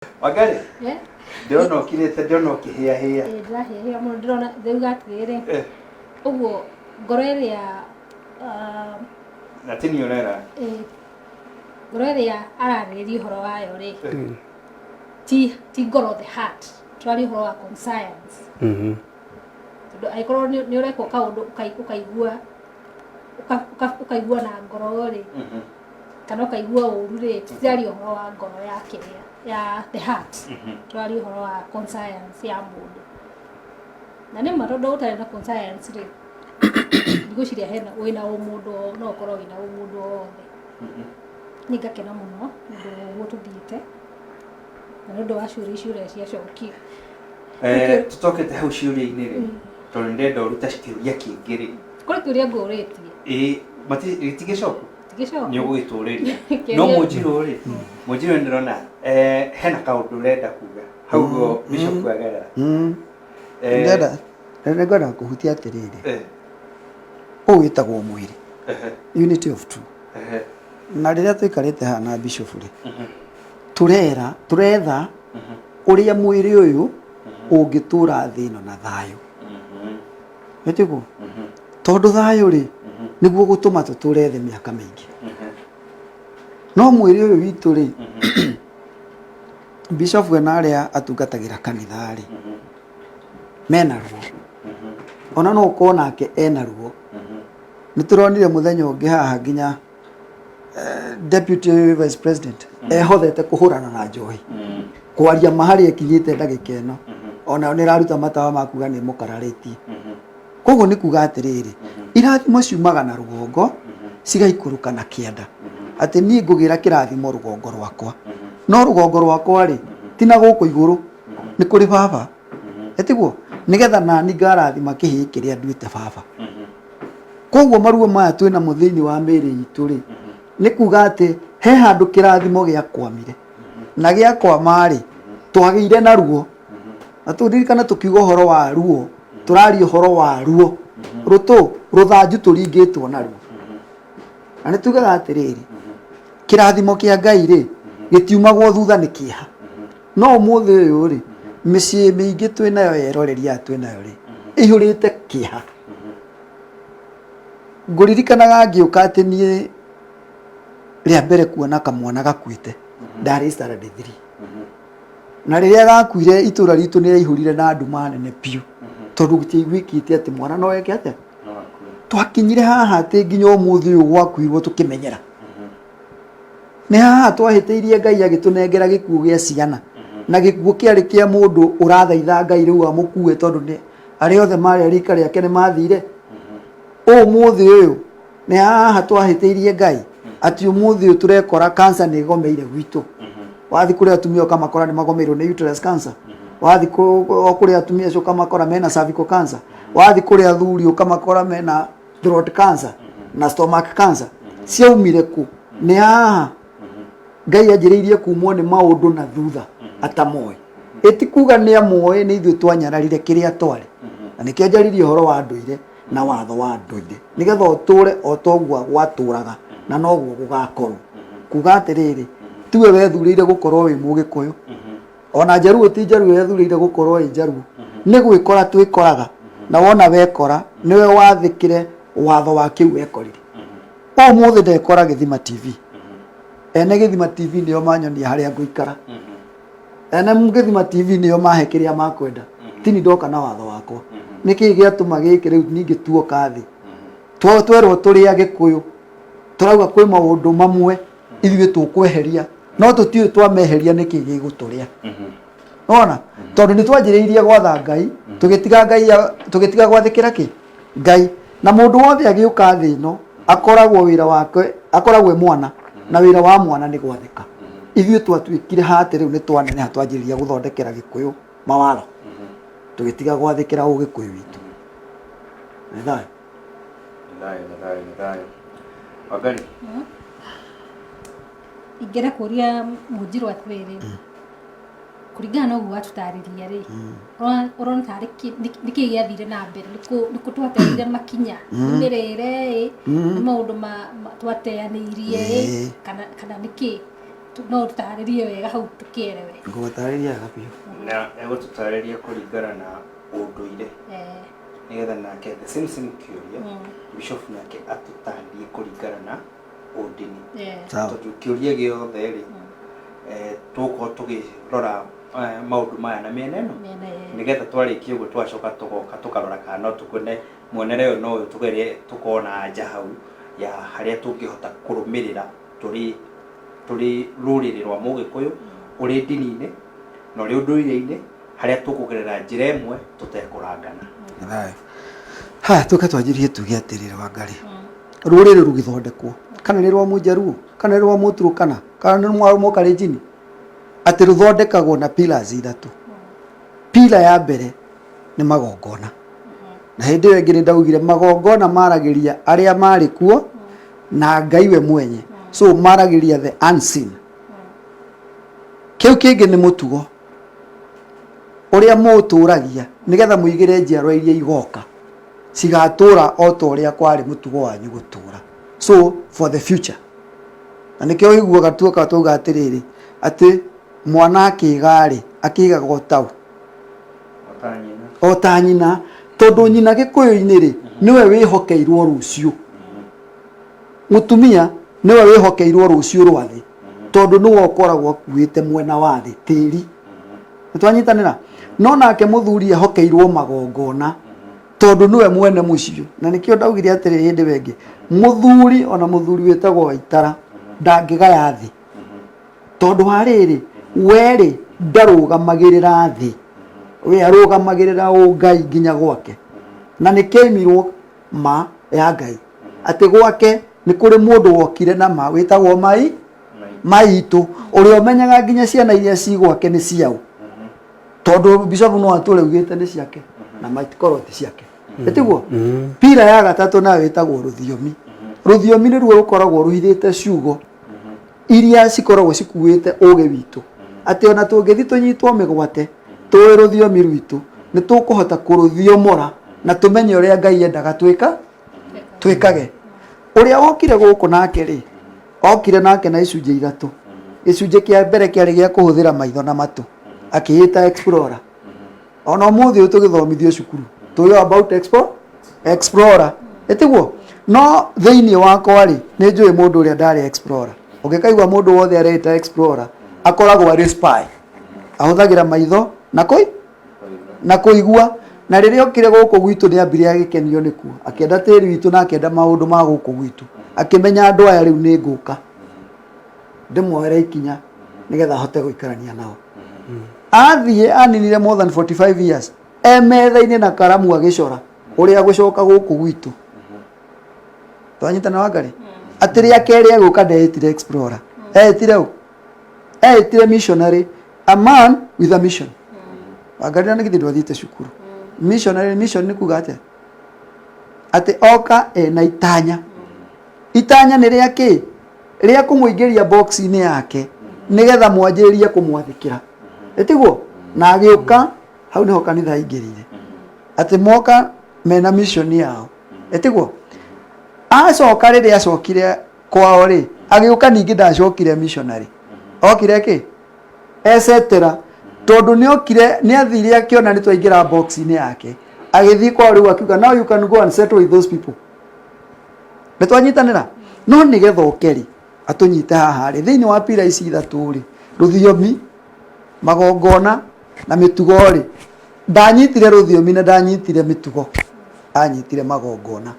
Wangari? Ndĩrona ũkirĩte, ndĩrona ũkĩhĩa. Ndĩrahĩa mũno, ndĩrona thauga atĩrĩrĩ. Ũguo ngoro ĩrĩa na tini ũrera. Ngoro ĩrĩa ararĩrĩria ũhoro wayo rĩ, ti ngoro, the heart. Tũraria ũhoro wa conscience. Tondũ angĩkorwo nĩ ũrekwo kaũndũ ũkaigua na ngoro rĩ, kana ũkaigua ũru rĩ, tũraria ũhoro wa ngoro ya kĩrĩa, ya the heart. Tũraria ũhoro wa conscience ya mũndũ. Na nĩ ma tondũ ũtarĩ na conscience rĩ, ndigwĩciria hena wĩna ũmũndũ, no ũkorwo wĩna ũmũndũ wothe. Nĩ ngakena mũno nĩ ũndũ ũguo tũthiĩte, na nĩ ũndũ wa ciũria icio ũrĩa ciacokio. Tũtokete hau ciũria-inĩ rĩ, tondũ nĩ ndenda ũrute kĩũria kĩngĩ rĩ. Kũrĩ kĩũria ngũrĩtie. Gĩtigĩcoku? Tigĩcoku. Nĩ ũgũgĩtũrĩria. No Mũnjirũ rĩ, Mũnjirũ nĩ ndĩrona hena kaũndũ ũrenda kuga. Hau go Bishop Agerera. Ndĩrenda kũhutia atĩrĩrĩ. Ũũ wĩtagwo mwĩrĩ. Unity of two. Na rĩrĩa tũikarĩte haha na Bishop rĩ, tũretha ũrĩa mwĩrĩ ũyũ ũngĩtũra thĩ ĩno na thayũ. Wetiguo? Tondũ thayũ rĩ, nĩguo gũtũma tũtũre thĩ mĩaka mĩingĩ. No mwĩrĩ ũyũ witũ rĩ, Bishop na arĩa atungatagĩra kanitha rĩ, mena ruo. Ona no ũkorwo nake ena ruo. Nĩ tũronire mũthenya ũngĩ haha nginya Deputy Vice President ehothete kũhũrana na njohi, kwaria mahari ekinyĩte ndagĩka ĩno, ona nĩ raruta matawa ma kuga nĩ mũkararĩtie. Koguo nĩ kuga atĩrĩrĩ, irathimo ciumaga na rũgongo cigaikũrũka na kĩanda, atĩ niĩ ngũgĩra kĩrathimo rũgongo rwakwa, no rũgongo rwakwa rĩ ti na gũkũ igũrũ, nĩ kũrĩ baba. Etiguo nĩgetha nani ngarathima kĩhĩ kĩrĩa nduĩte baba. Koguo maruo maya twĩna mo thĩinĩ wa mĩĩrĩ itũ rĩ, nĩ kuga atĩ he handũ kĩrathimo gĩakwamire, na gĩakwama rĩ twagĩire na ruo. Na tũririkana tũkiuga ũhoro wa ruo, tũraria ũhoro wa ruo, rũthanju tũringĩtwo na ruo. Na nĩ tugaga atĩrĩrĩ, kĩrathimo kĩa Ngai rĩ gĩtiumagwo thutha nĩ kĩeha. No ũmũthĩ ũyũ rĩ, mĩciĩ mĩingĩ twĩnayo yeroreria twĩnayo rĩ ĩihũrĩte kĩeha. Ngũririkanaga ngĩũka atĩ niĩ rĩa mbere kuona kamwana gakuĩte ndarĩ standard 3, na rĩrĩa gakuire itũra ritũ nĩ yaihũrire na nduma nene biũ, tondũ gũtiaiguĩkĩte atĩ mwana no eke atĩa. Twakinyire haha atĩ nginya ũmũthĩ ũyũ gwakuirwo tũkĩmenyera. Nĩ haha twahĩtĩirie Ngai agĩtũnengera gĩkuũ gĩa ciana, na gĩkuũ kĩarĩ kĩa mũndũ ũrathaitha Ngai rĩu amũkue, tondũ nĩ arĩa othe marĩ rika rĩake nĩ mathire. Ũmũthĩ ũyũ nĩ haha twahĩtĩirie Ngai atĩ ũmũthĩ ũyũ tũrekora cancer nĩ ĩgomeire gwitũ. Wathi kũrĩa atumia ũkamakora nĩ magomeirwo nĩ uterus cancer, wathi kũrĩa atumia acio ũkamakora mena cervical cancer, wathi kũrĩa athuri ũkamakora mena throat cancer na stomach cancer. Ciaumire kũ? Nĩ haha Ngai anjĩrĩirie kumwo nĩ maũndũ na thutha atamoĩ. Ĩtikuga nĩ amoĩ, nĩ ithuĩ twanyararire kĩrĩa twarĩ. Na nĩkĩo njaririe ũhoro wa ndũire na watho wa ndũire, nĩgetha ũtũre o toguo gwatũraga na noguo gũgakorwo. Kuga atĩrĩrĩ, tiwe wethurĩire gũkorwo wĩ Mũgĩkũyũ, ona Njaruo ti Njaruo wethurĩire gũkorwo wĩ Njaruo, nĩ gwĩkora twĩkoraga, na wona wekora nĩwe wathĩkire watho wa kĩu wekorire. Ũmũthĩ ndekora Gĩthima TV, ene Gĩthima TV nĩo manyonia harĩa ngũikara, ene Gĩthima TV nĩo mahe kĩrĩa makwenda, tini ndoka na watho wakwa. Nĩkĩ gĩatũma gĩkĩ rĩu ningĩ tuoka thĩ twerwo tũrĩ Agĩkũyũ, tũrauga kwĩ maũndũ mamwe ithuĩ tũkweheria, no tũtiũĩ twameheria nĩkĩ gĩgũtũrĩa. Ona tondũ nĩ twanjĩrĩirie gwatha Ngai, tũgĩtiga gwathĩkĩra kĩ Ngai. Na mũndũ wothe agĩũka thĩ ĩno akoragwo wĩra wake, akoragwo mwana, na wĩra wa mwana nĩ gwathĩka. Ithuĩ twatuĩkire hati rĩu nĩ twaneneha twanjĩrĩria gũthondekera Gĩkũyũ mawatho, tũgĩtiga gwathĩkĩra Ũgĩkũyũ witũ. Nĩ thayũ. Wangari? Ingĩra kũria Mũnjirũ atĩrĩrĩ, kũringana na ũguo watũtarĩria rĩ, ũrona tarĩ nĩkĩ gĩathire na mbere, nĩkũ twateire makinya, mĩrĩre, nĩ maũndũ twateanĩirie kana nĩkĩ? no tutaharĩrie wega hau tukĩerewe ngũtarĩria gabiũ na egũtũtarĩria kũringana na ũndũire nigetha nake the same kĩũria bishop nake atũtarĩrie kũringana na ũndini tondũ kĩũria gĩothe rĩ tũkorwo tũgĩrora maũndũ maya na mĩena ĩno nigetha twarĩkia ũguo twacoka tũgoka tũkarora kana no tũkwone muonere ũyũ no tũgerie tũkorwo na anja hau ya harĩa tũngĩhota kũrũmĩrĩra tũrĩ rũrĩrĩ rwa Mũgĩkũyũ ũrĩ ndini-inĩ na ũrĩ ũndũire-inĩ harĩa tũkũgerera njĩra ĩmwe tũtekũrangana. Tũke twanjĩrie tuge atĩrĩrĩ Wangari, rũrĩrĩ rũgĩthondekwo kana nĩ rwa Mũjaruo kana nĩ rwa Mũturũkana kana nĩ rwa Mũkalenjin atĩ rũthondekagwo na pillars ithatũ. Pillar ya mbere nĩ magongona, na hĩndĩ ĩyo ĩngĩ nĩ ndaugire magongona maragĩria arĩa marĩ kuo na Ngai we mwenye, so maragĩria the unseen. Kĩu kĩngĩ nĩ mũtugo ũrĩa mũtũragia nĩgetha mũigĩre njiarwa iria igoka cigatũra o ta ũrĩa kwarĩ mũtugo wanyu gũtũra, so for the future. Na nĩkĩo ũiguaga tuoka tauga atĩrĩrĩ atĩ mwana akĩgarĩ akĩigagwo tau o ta nyina, tondũ nyina Gĩkũyũ-inĩ rĩ nĩwe wĩhokeirwo rũciũ, mũtumia nĩwe wĩhokeirwo rũciũ rwa thĩ tondũ nĩwe ũkoragwo akuĩte mwena wa thĩ tĩri. Nĩtwanyitanĩra? No nake mũthuri ehokeirwo magongona tondũ nĩwe mwene mũciĩ, na nĩkĩo ndaugire atĩrĩrĩ hĩndĩ wengĩ mũthuri ona mũthuri wĩtagwo Waitara ndangĩgaya thĩ tondũ harĩrĩ werĩ ndarũgamagĩrĩra thĩ, we arũgamagĩrĩra ũngai nginya gwake, na nĩkĩaimirwo ma ya Ngai atĩ gwake nĩ kũrĩ mũndũ wokire na ma wĩtagwo maitũ ũrĩa ũmenyaga nginya ciana iria ci gwake nĩ ciao, tondũ bishop no atũre ugĩte nĩ ciake na maitikorwo ti ciake. Etiguo pira ya gatatũ nayo ĩtagwo rũthiomi. Rũthiomi nĩruo rũkoragwo ruhithĩte ciugo iria cikoragwo cikuĩte ũgĩ witũ, atĩ ona tũngĩthi tũnyitwo mĩgwate tũĩ rũthiomi rwitũ nĩ tũkũhota kũrũthiomora na tũmenye ũrĩa Ngai endaga twĩkage. Ũrĩa wokire gũkũ nake rĩ okire nake na icunjĩ ithatũ. Gĩcunjĩ kĩa mbere kĩarĩ gĩa kũhũthĩra maitho na matũ akĩĩta explorer. Ona ũmũthĩ tũgĩthomithio cukuru tũĩ about explorer. Etiguo no thĩinĩ wakwa rĩ nĩ njũĩ mũndũ ũrĩa ndarĩ explorer. Ũngĩkaigua mũndũ wothe areta explorer akoragwo arĩ spy, ahũthagĩra maitho na kũigua. Na rĩrĩa okire gũkũ gwitũ nĩ ambire agĩkenio nĩkuo, akĩenda tĩri witũ na akĩenda maũndũ ma gũkũ gwitũ, akĩmenya andũ aya rĩu nĩ ngũka ndĩmuoere ikinya nĩgetha ahote gũikarania nao. Athiĩ aninire more than 45 years metha-inĩ na karamu agĩcora ũrĩa gũcoka gũkũ gwitũ. Twanyitana Wangari atĩ rĩa kerĩ egũka ndeĩtire explorer, etire missionary, a man with a mission. Wangari na nĩgithĩ ndwathiĩte cukuru. Missionary, mission nĩ kuga atĩ oka na itanya. Itanya nĩ rĩa kĩ? Rĩa kũmũingĩria box-inĩ yake nĩgetha mwanjĩrĩrie kũmwathĩkĩra. Etiguo na agĩũka hau nĩho kanitha aingĩrire atĩ moka mena mission yao. Etiguo acoka rĩrĩa acokire kwao rĩ agĩũka ningĩ ndacokire missionary, okire kĩ? Ecetera, tondũ nĩ athire akĩona nĩ twaingĩra box-inĩ yake agĩthiĩ kwao rĩu akiuga now you can go and settle with those people. Nĩtwanyitanĩra? No nĩgetha ũkeri atũnyite haha rĩ thĩinĩ wa pira ici ithatũ rĩ rũthiomi, magongona na mĩtugo rĩ ndanyitire rũthiomi na ndanyitire mĩtugo, anyitire magongona.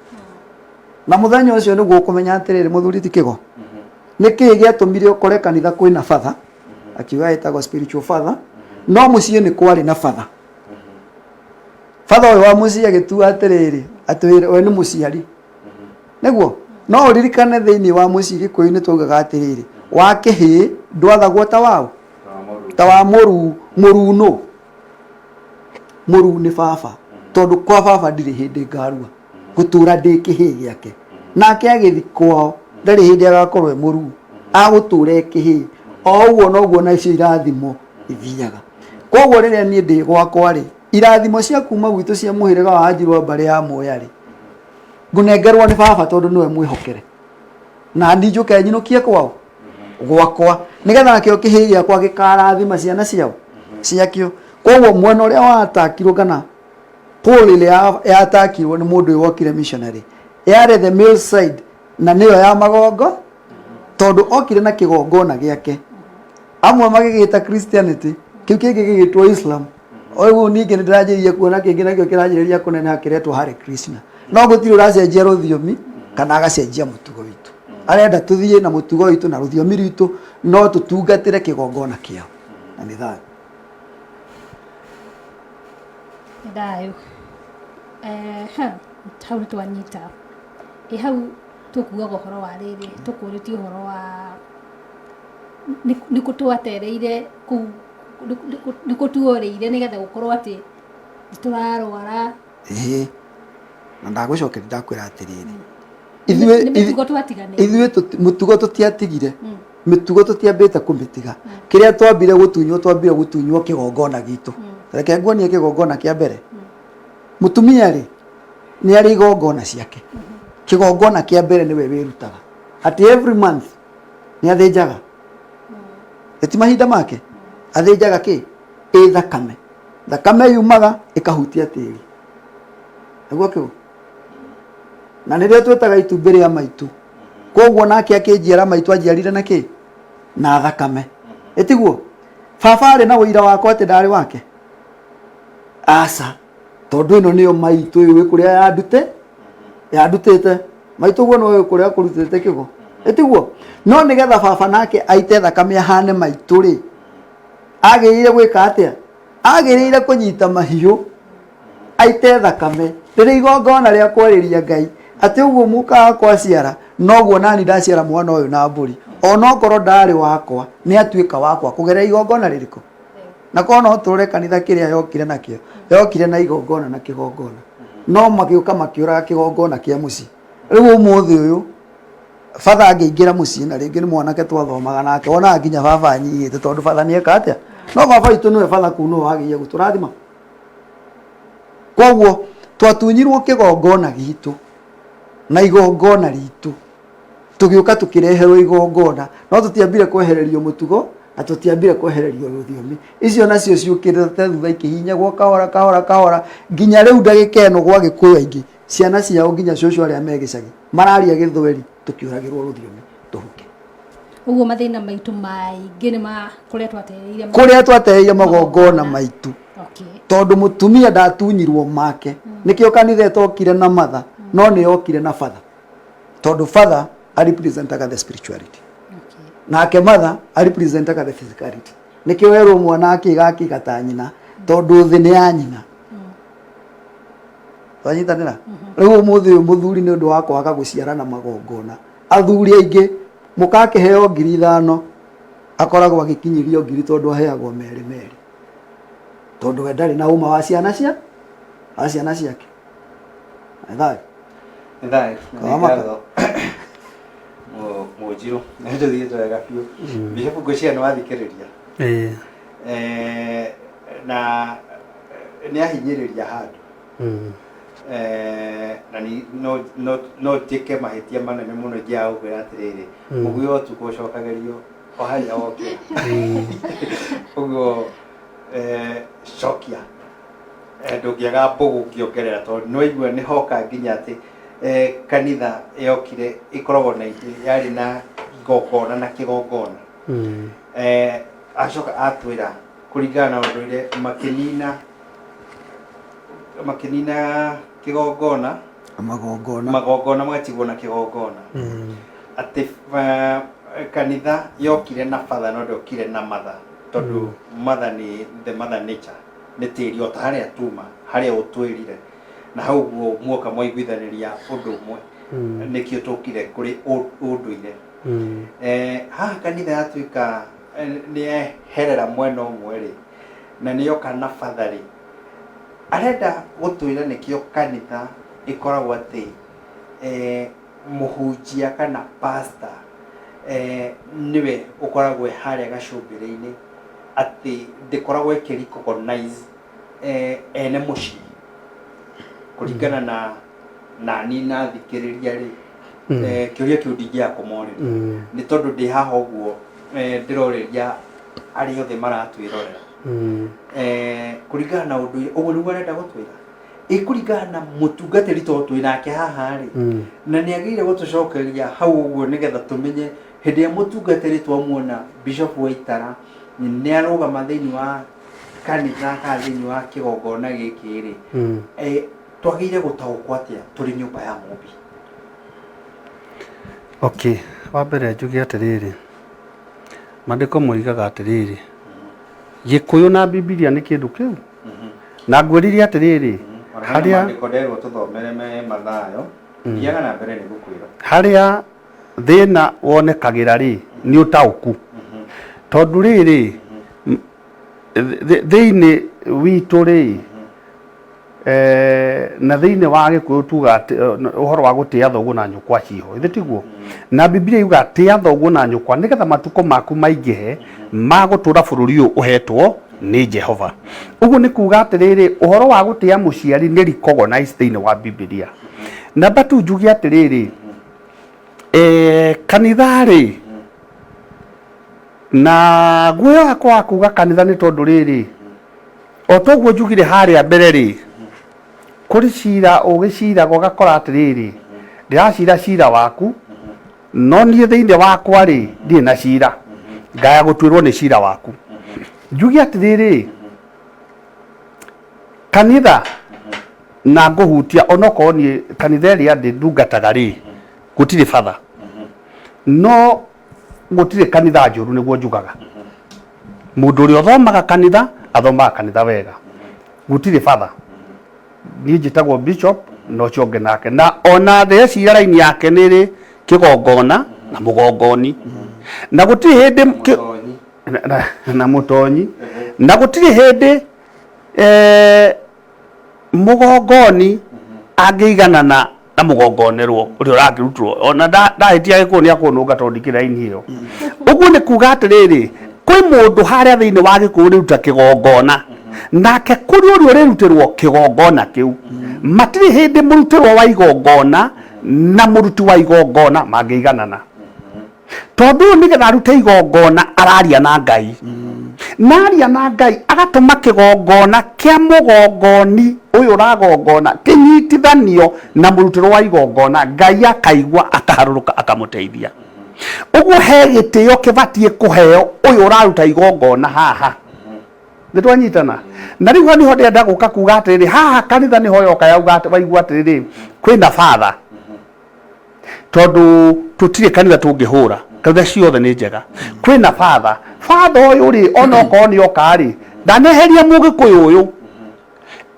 Na mũthenya ũcio nĩguo ũkũmenya atĩrĩrĩ mũthuri ti kĩgo nĩkĩĩ gĩatũmire ũkore kanitha kwĩna father, akiuga etagwo spiritual father, no mũciĩ nĩ kwarĩ na father. Father ũyũ wa mũciĩ agĩtua atĩrĩrĩ atĩ we nĩ mũciari. Nĩguo no ũririkane thĩinĩ wa mũciĩ Gĩkũyũ-inĩ twaugaga atĩrĩrĩ wa kĩhĩ ndwathagwo ta wao ta wa mũruu nũ mũruu nĩ baba, tondũ kwa baba ndirĩ hĩndĩ ngarua gũtũra ndĩ kĩhĩ gĩake, nake agĩthi kwao ndarĩ hĩndĩ agakorwo e mũruu agũtũra kĩhĩ o ũguo noguo na icio irathimo ithiaga. Koguo rĩrĩa niĩ ndĩ gwakwa rĩ irathimo cia kuma gwitũ cia mũhĩrĩga wa Anjirũ mbarĩ ya Mwea rĩ ngũnengerwo nĩ baba tondũ nĩwe mwĩhokere na ndi njũke nyinũkie kwao gwakwa nigetha nakio kihii giakwa gikarathima ciana ciao ciakio koguo mwena uria watakirwo kana Paul ile yatakirwo ni mundu uyu wokire missionary yare the male side na niyo ya magongo tondu okire na kigongona giake amwe magigita Christianity kiu kingi gigitwo Islam oiguo ningi ndirajirie kuona kingi nakio kirajiriria kuneneha kiretwo Hare Krishna no gutiri uracenjia ruthiomi kana agacenjia mutugo witu arenda tuthie na mutugo witu na ruthiomi rwitu no tutungatire kigongona kiao na ni thayo dayo hau nĩ twanyita hau tũkuaga ũhoro wa rĩrĩ tũkũrĩtie ũhoro wa nĩ kũtwatereire kũu nĩ kũtuorĩire nĩgetha gũkorwo atĩ tũrarwara na ndagũcokeria ndakwĩra atĩrĩrĩ ithuĩ mũtugo tũtiatigire mĩtugo tũtiambĩte kũmĩtiga kĩrĩa twambire gũtunywo kĩgongona gitũ reke nguonie kĩgongona kĩa mbere mũtumia rĩ nĩ arĩ igongona ciake kĩgongona kĩa mbere nĩwe wĩrutaga at every month nĩ athĩnjaga eti mahinda make athĩnjaga kĩ thakame yumaga ĩkahutia tĩri nĩguo kĩu na nĩrĩo twĩtaga itumbĩ rĩa maitũ koguo nake akĩnjiara maitũ anjiarire na kĩ na thakame ĩtiguo baba arĩ na ũira wakwa atĩ ndarĩ wake aca tondu ino niyo maitũ yũĩ kũrĩa yandutĩte maitũ guo no kũrĩa kũrutĩte kigo ĩtiguo no nigetha baba nake aite thakame ahane maitũ rĩ agĩrĩire gwĩka atĩa agĩrĩire kũnyita mahiũ aite thakame rĩrĩ igongona rĩa kwarĩria Ngai atĩ ũguo mũka kwa ciara noguo nani ndaciara mwana ũyũ na mbũri ona okorwo ndarĩ wakwa nĩ atuĩka wakwa kũgerera igongona rĩrĩkũ na kono tũrore kanitha kĩrĩa yokire nakĩo yokire na igongona na kĩgongona no magĩũka makĩũraga kĩgongona kĩa mũciĩ rĩu ũmũthĩ ũyũ batha angĩingĩra mũciĩ na rĩngĩ nĩ mwanake twathomaga nake wonaga nginya baba anyihĩte tondũ batha nĩeka atĩa no baba witũ nĩwe batha kũu no wagĩrĩire gũtũrathima koguo twatunyirwo kĩgongona gitũ na igongona ritũ tũgĩũka tũkĩreherwo igongona no tũtiambire kwehererio mũtugo na tũtiambire kwehererio rũthiomi icio nacio ciũkĩrĩte thutha ikĩhinyagwo kahora nginya rĩu ndagĩka ĩno gwa Gĩkũyũ aingĩ ciana ciao nginya cũcũ arĩa me gĩcagi mararia Gĩthweri tũkĩũragĩrwo rũthiomi tũhuke ũguo mathĩna maitũ maingĩ nĩ kũrĩa twatereire magongona maitũ tondũ mũtumia ndatunyirwo make nĩkĩo kanitha ĩtokire na matha no nĩ yokire na batha tondũ batha representaga the spirituality nake matha representaga the physicality nĩkĩo werwo mwana akĩga ta nyina tondũ thĩ nĩ ya nyina twanyitanĩra rĩu ũmũthĩ ũyũ mũthuri nĩ ũndũ wa kwaga gũciara na magongona athuri aingĩ mũkakĩheo 5,000 akoragwo agĩkinyĩrio 1,000 tondũ aheagwo merĩ tondũ we ndarĩ na uma wa ciana ciake thayo Mũnjiru nĩ tũthiĩte wega biũ Bishop Ngũcia nĩ wathikĩrĩria na nĩ ahinyĩrĩria handũ na no njĩke mahĩtia manene mũno ingĩagũkwĩra atĩrĩrĩ mũguĩ otuko ũcokagĩrio o harĩa wokĩra ũguo cokia ndũngĩaga mbũgũ ũngĩongerera tondũ nĩ waigua nĩ hoka nginya atĩ kanitha yokire ikoragwo na yarĩ na igongona na kĩgongona acoka atwĩra kũringana na ũndũire makĩnina kĩgongona magongona magatigwo na kĩgongona atĩ kanitha yokire na batha no ndokire na matha tondũ matha nĩ the mother nature nĩ tĩri o ta harĩa tuma harĩa ũtwĩrire na hau guo muoka mwaiguithanĩria ũndũ ũmwe nĩkĩo tũkire kũrĩ ũndũire haha kanitha yatuĩka nĩ eherera mwena ũmwe rĩ na nĩ yoka na batha rĩ arenda gũtwĩra nĩkĩo kanitha ĩkoragwo atĩ mũhunjia kana pastor niwe ũkoragwo harĩa gacũmbĩrĩ-inĩ atĩ ndĩkoragwo ĩkĩrecognize ene mũciĩ kũringana na niĩ nathikĩrĩria rĩ kĩũria kĩu ndingĩaga kũmorĩra nĩ tondũ ndĩ haha ũguo ndiroreria ari othe maratwirorera kuringana na undu uguo niguo arenda gutwira ikuringana na mutungatiri to twinake haha ri na ni agire gutucokeria hau uguo nigetha tumenye hindi ya mutungatiri twamuona Bishop Waitara ni arugama thiini wa kanitha ka thiini wa kigongona giki ri twagire gutaukwo atia turi nyumba ya Mumbi. Okay, wa mbere njuge atiriri mandiko moigaga atiriri Gikuyu na Biblia ni kindu kiu na ngwiririe atiriri haria mandiko nderwo tuthomere me Mathayo thiaga na mbere ni gukwira haria thina wonekagira ri ni utauku tondu riri thiini witu ri na thiini wa Gikuyu tuga uhoro wa gutia thoguo na nyukwa ciho ithe tiguo na Biblia yuga tia thoguo na nyukwa nigetha matuko maku maingihe magutura bururi uyu uhetwo ni Jehova. Uguo ni kuga atiriri uhoro wa gutia muciari ni recognize thiini wa Biblia. Namba 2 njuge atiriri kanithari na guoya wakwa kuga kanitha ni tondu riri otoguo njugire haria mbere ri kuri cira ugicira gogakora atiriri ndiracira cira waku no nie thiini wakwa ri ndi na cira ngaya gutwirwo ni cira waku njuge atiriri kanitha na nguhutia onoko ni kanitha ria ndi ndungataga ri gutire father no gutire kanitha njuru niguo njugaga mundu uri othomaga kanitha athomaga kanitha wega gutire father ni njitagwo bishop no cionge nake na ona the cira raini yake niri kigongona na mugongoni na gutire hindi na mutonyi na gutire hindi mugongoni angiigana na mugongonerwo uri urangirutwo ona ndahitia Gikuyu ni akununga tondikira raini hiyo uguo ni kuga atiriri kwi mundu haria thiini wa Gikuyu riruta kigongona nake kuri uri rirutirwo kigongona kiu matiri hindi murutirwo wa igongona na muruti wa igongona mangiiganana tondu nigetha arute igongona araria na Ngai naria na Ngai agatuma kigongona kia mugongoni uyu uragongona kinyitithanio na murutiro wa igongona Ngai akaigua akaharuruka akamuteithia uguo he gitio kibatie kuheo uyu uraruta igongona haha nitwanyitana na riu niho ndenda guka kuga atiriri haha kanitha niho yoka yauga waigua atiriri kwina father tondu tutire kanitha tungihura kanitha ciothe ni njega kwina father uyu ri onoko ni oka ri ndaneheria Mugikuyu uyu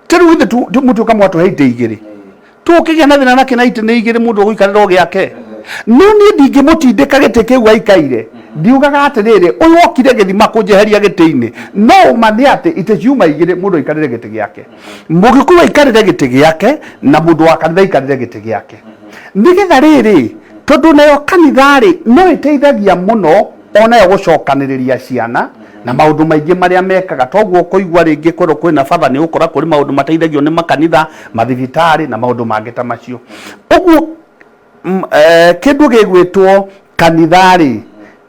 tiru ithe mutu kamwe tuheite igiri tukigia na thina nake na ite ni igiri mundu guikarira giake no ni ndingimutindika gite kiu aikaire ndiugaga atiriri uyu okire githima kunjeheria giti-ini no umane ati ite ciuma igiri mundu aikarire giti giake Mugikuyu aikarire giti giake na mundu wa kanitha aikarire giti giake nigetha riri tondu nayo kanitha ri no iteithagia muno onayo gucokaniriria ciana na maundu maingi maria mekaga toguo kuigua ringi kwiro kwina father ni ukora kuri maundu mateithagio ni makanitha mathibitari na maundu mangi ta macio uguo kindu gigwitwo kanithari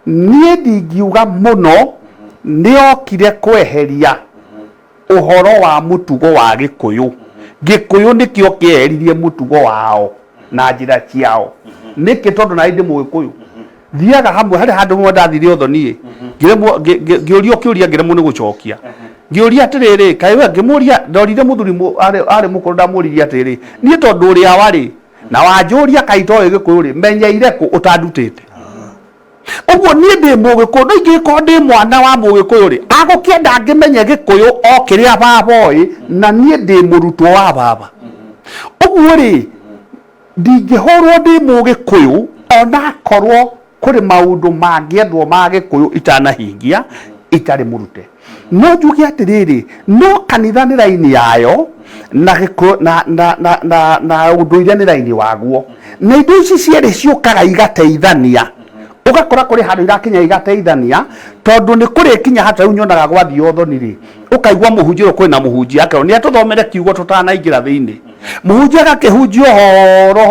nie ndingiuga muno niokire kweheria uhoro wa mutugo wa Gikuyu nikio kieheririe mutugo wao na njira ciao niki tondu na ndi Mugikuyu thiaga hamwe hari handu mwe ndathire uthoni ngiuria kiuria ngiremwo ni gucokia ngiuria atiriri kai we ngimuria ndorire muthuri ari mukuru ndamuririe atiriri nie tondu uri awari na wanjuria kai to Gikuyu ri menyeire ku utandutite uguo nie ndi Mugikuyu no ingiko ndi mwana wa Mugikuyu ri agukienda ngimenye Gikuyu okiria baba oi na nie ndi murutwo wa baba uguo ri ndingihorwo ndi Mugikuyu ona korwo kuri maundu mangiendwo ma Gikuyu itanahingia itari murute no njuge atiriri no kanitha ni raini yayo na Gikuyu na unduire ni raini waguo na indo ici cieri ciukaga igateithania ugakora kuri handu irakinya igateithania tondu ni kuri kinya hata unyonaga gwathio thoni ri ukaigwa muhunjiro kwina muhunjia yake ni atuthomere kiugo tutanaingira thiini muhunjia agakĩhunjia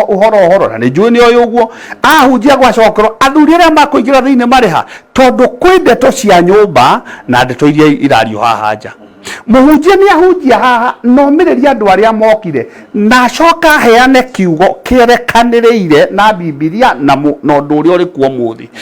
ũhoro na nĩ njũĩ nĩ ũyũ ũguo ahunjia gwacokerwo athuri arĩa makũingĩra thĩinĩ marĩ ha tondũ kwĩ ndeto cia nyũmba na ndeto iria irario haha nja. Muhunjia nĩ ahunjia haha nomĩrĩria andũ arĩa mokire na acoka aheane kiugo kĩerekanĩrĩire na Bibilia na ũndũ ũrĩa ũrĩ kuo mũthĩ.